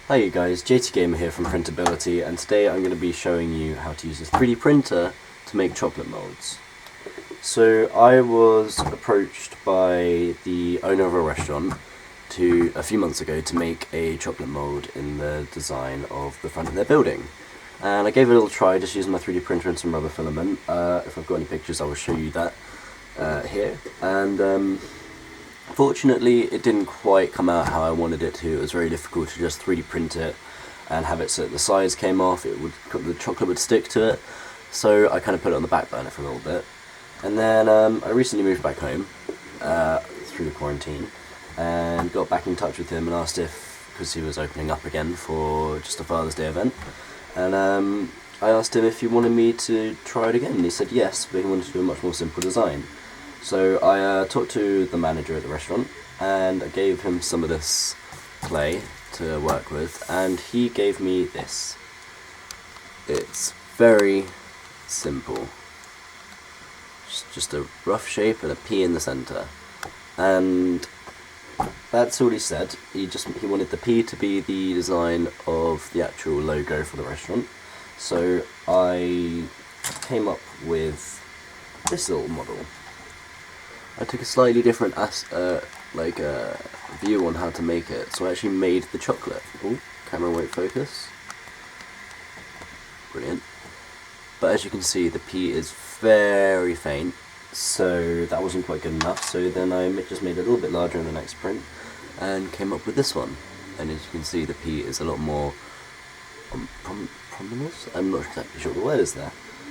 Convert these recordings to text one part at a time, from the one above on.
Hi you guys, JT Gamer here from Printability, and today I'm going to be showing you how to use a 3D printer to make chocolate molds. So I was approached by the owner of a restaurant a few months ago to make a chocolate mold in the design of the front of their building. And I gave it a little try just using my 3D printer and some rubber filament. If I've got any pictures I will show you that here. And fortunately, it didn't quite come out how I wanted it to. It was very difficult to just 3D print it and have it so that the sides came off. The chocolate would stick to it. So I kind of put it on the back burner for a little bit. And then I recently moved back home through the quarantine and got back in touch with him and asked if, because he was opening up again for just a Father's Day event, and I asked him if he wanted me to try it again, and he said yes, but he wanted to do a much more simple design. So I talked to the manager at the restaurant and I gave him some of this clay to work with, and he gave me this. It's very simple. Just a rough shape and a P in the centre. And that's all he said. He wanted the P to be the design of the actual logo for the restaurant. So I came up with this little model. I took a slightly different view on how to make it. So I actually made the chocolate. Oh, camera won't focus. Brilliant. But as you can see, the P is very faint, so that wasn't quite good enough. So then I just made it a little bit larger in the next print and came up with this one. And as you can see, the P is a lot more prominent. I'm not exactly sure what the word is there.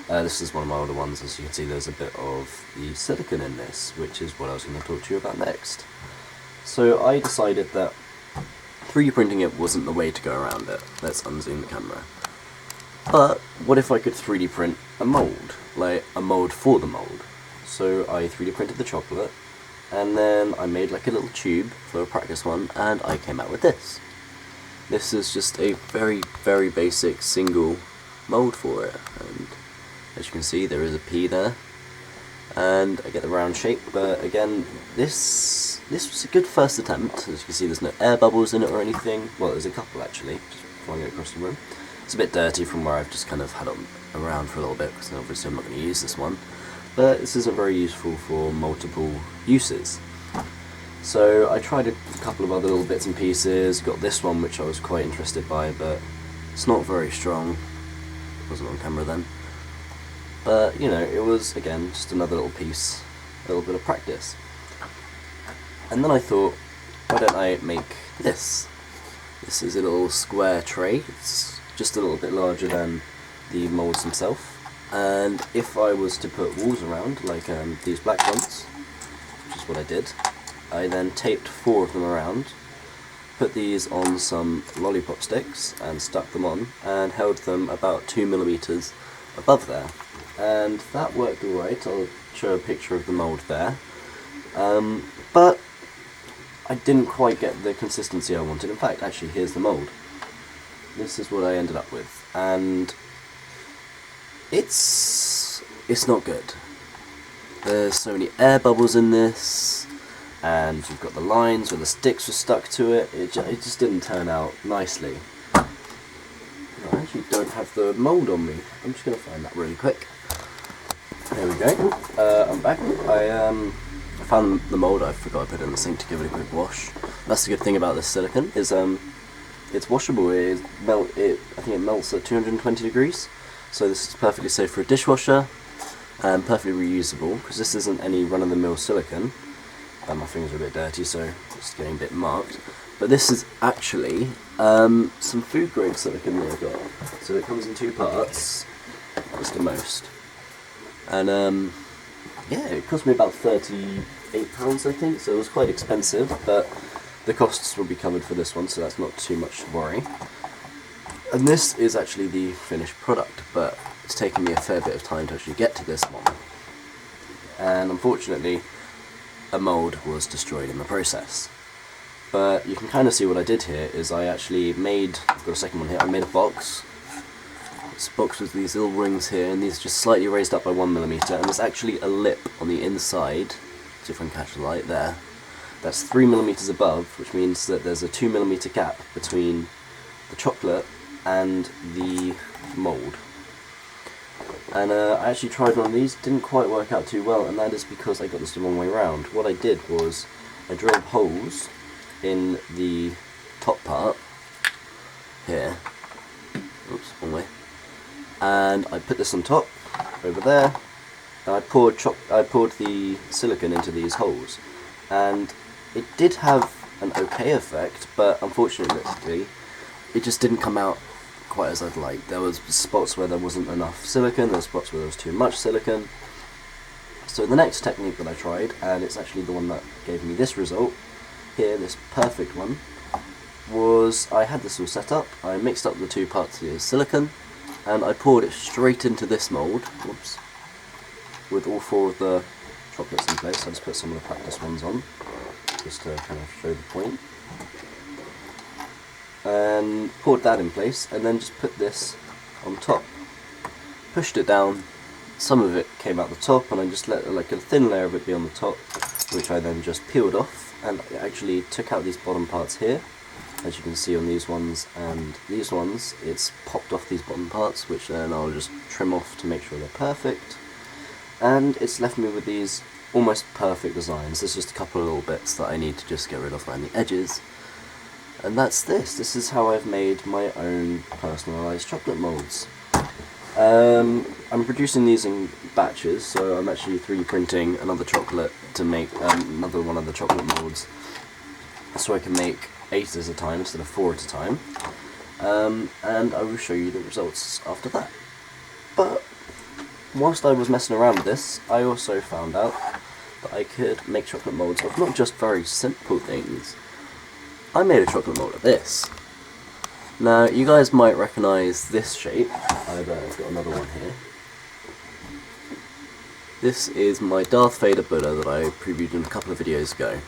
This is one of my older ones. As you can see, there's a bit of the silicone in this, which is what I was going to talk to you about next. So I decided that 3D printing it wasn't the way to go around it. Let's unzoom the camera. But what if I could 3D print a mould, like a mould for the mould? So I 3D printed the chocolate, and then I made like a little tube for a practice one, and I came out with this. This is just a very, very basic single mould for it, and as you can see, there is a P there, and I get the round shape. But again, this was a good first attempt. As you can see, there's no air bubbles in it or anything. Well, there's a couple actually, just flying it across the room. It's a bit dirty from where I've just kind of had it around for a little bit, because obviously I'm not going to use this one. But this isn't very useful for multiple uses. So I tried a couple of other little bits and pieces, got this one which I was quite interested by, but it's not very strong. It wasn't on camera then. But, you know, it was, again, just another little piece, a little bit of practice. And then I thought, why don't I make this? This is a little square tray. It's just a little bit larger than the moulds themselves. And if I was to put walls around, like these black ones, which is what I did, I then taped 4 of them around, put these on some lollipop sticks and stuck them on, and held them about 2mm above there. And that worked alright. I'll show a picture of the mould there. But I didn't quite get the consistency I wanted. In fact, actually, here's the mould. This is what I ended up with, and it's not good. There's so many air bubbles in this, and you've got the lines where the sticks were stuck to it. It just didn't turn out nicely. I actually don't have the mould on me. I'm just going to find that really quick. There we go. I'm back. I found the mould. I forgot to put it in the sink to give it a quick wash. That's the good thing about this silicone, is it's washable. I think it melts at 220 degrees. So this is perfectly safe for a dishwasher and perfectly reusable, because this isn't any run-of-the-mill silicone. My fingers are a bit dirty, so it's getting a bit marked. But this is actually some food-grade silicone that I've got. So it comes in 2 parts, that's the most. And yeah, it cost me about £38, I think, so it was quite expensive, but the costs will be covered for this one, so that's not too much to worry. And this is actually the finished product, but it's taken me a fair bit of time to actually get to this one. And unfortunately, a mould was destroyed in the process. But you can kind of see what I did here is I actually made, I've got a second one here, I made a box. This box with these little rings here, and these are just slightly raised up by 1mm, and there's actually a lip on the inside, see if I can catch the light there. That's 3mm above, which means that there's a 2mm gap between the chocolate and the mould. And I actually tried one of these, didn't quite work out too well, and that is because I got this the wrong way around. What I did was I drilled holes in the top part here. Oops, wrong way. And I put this on top over there, and I poured the silicone into these holes, and it did have an okay effect, but unfortunately it just didn't come out quite as I'd like. There was spots where there wasn't enough silicone, there were spots where there was too much silicone. So the next technique that I tried, and it's actually the one that gave me this result here, this perfect one, was I had this all set up. I mixed up the two parts of the silicone and I poured it straight into this mould, whoops, with all 4 of the chocolates in place. I just put some of the practice ones on just to kind of show the point, and poured that in place, and then just put this on top. Pushed it down, some of it came out the top, and I just let like a thin layer of it be on the top, which I then just peeled off, and I actually took out these bottom parts here. As you can see on these ones and these ones, it's popped off these bottom parts, which then I'll just trim off to make sure they're perfect, and it's left me with these almost perfect designs. There's just a couple of little bits that I need to just get rid of around the edges. And that's this. This is how I've made my own personalised chocolate moulds. I'm producing these in batches, so I'm actually 3D printing another chocolate to make another one of the chocolate moulds, so I can make 8 at a time instead of 4 at a time. And I will show you the results after that. But whilst I was messing around with this, I also found out that I could make chocolate moulds of not just very simple things. I made a chocolate mould of this. Now, you guys might recognise this shape. I've got another one here. This is my Darth Vader Buddha that I previewed in a couple of videos ago,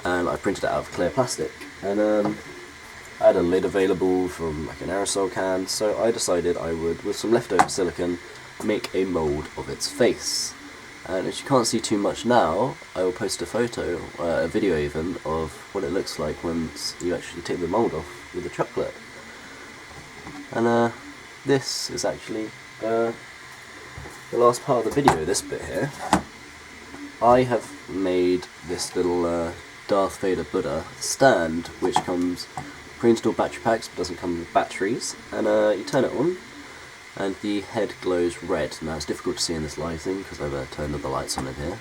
and I printed it out of clear plastic. And I had a lid available from like an aerosol can, so I decided I would, with some leftover silicone, make a mould of its face. And as you can't see too much now, I will post a photo, a video even, of what it looks like once you actually take the mould off with the chocolate. And this is actually the last part of the video, this bit here. I have made this little Darth Vader Buddha stand, which comes pre-installed battery packs but doesn't come with batteries, and you turn it on and the head glows red. Now it's difficult to see in this lighting because I've turned all the lights on in here,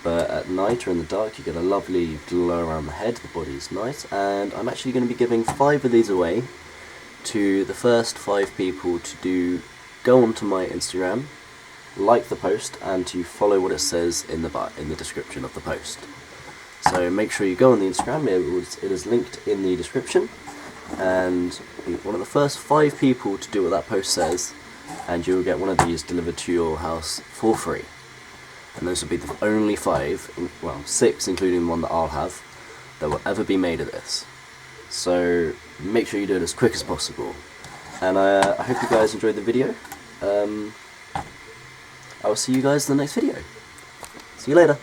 but at night or in the dark you get a lovely glow around the head, the body's nice, and I'm actually going to be giving 5 of these away to the first 5 people to go onto my Instagram, like the post, and to follow what it says in the description of the post. So make sure you go on the Instagram, it is linked in the description, and be one of the first 5 people to do what that post says, and you will get one of these delivered to your house for free. And those will be the only 5, well 6 including one that I'll have, that will ever be made of this. So make sure you do it as quick as possible. And I hope you guys enjoyed the video. I will see you guys in the next video. See you later.